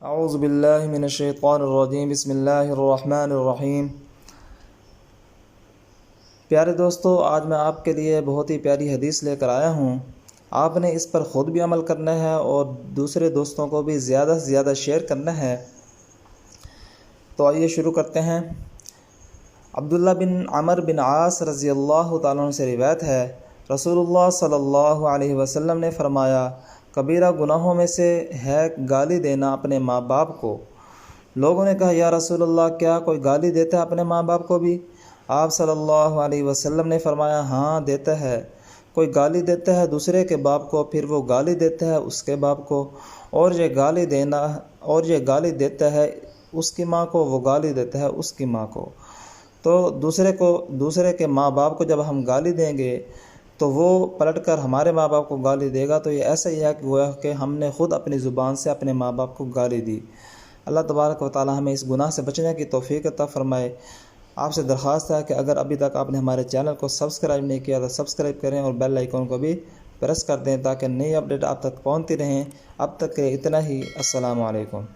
औज़ु बिल्लाहि मिनश्शैतानिर्रजीम बिस्मिल्लाहिर्रहमानिर्रहीम। प्यारे दोस्तों, आज मैं आपके लिए बहुत ही प्यारी हदीस लेकर आया हूँ। आपने इस पर ख़ुद भी अमल करना है और दूसरे दोस्तों को भी ज़्यादा से ज़्यादा शेयर करना है। तो आइए शुरू करते हैं। अब्दुल्ला बिन अमर बिन आस रज़ी अल्लाह तआला अन्हु से रिवायत है, रसूलुल्लाह सल्लल्लाहु अलैहि वसल्लम ने फरमाया, कबीरा गुनाहों में से है गाली देना अपने माँ बाप को। लोगों ने कहा, या रसूलल्लाह, क्या कोई गाली देता है अपने माँ बाप को भी? आप सल्लल्लाहु अलैहि वसल्लम ने फरमाया, हाँ देता है। कोई गाली देता है दूसरे के बाप को, फिर वो गाली देता है उसके बाप को, और ये गाली देता है उसकी माँ को, वो गाली देता है उसकी माँ को। तो दूसरे के माँ बाप को जब हम गाली देंगे तो वो पलटकर हमारे माँ बाप को गाली देगा, तो ये ऐसा ही है कि गोया कि हमने ख़ुद अपनी ज़ुबान से अपने माँ बाप को गाली दी। अल्लाह तबारक व तआला हमें इस गुनाह से बचने की तौफ़ीक़ अता फ़रमाए। आपसे दरख्वास्त है कि अगर अभी तक आपने हमारे चैनल को सब्सक्राइब नहीं किया तो सब्सक्राइब करें और बेल आइकन को भी प्रेस कर दें ताकि नई अपडेट आप तक पहुँचती रहें। अब तक के इतना ही। अस्सलामु अलैकुम।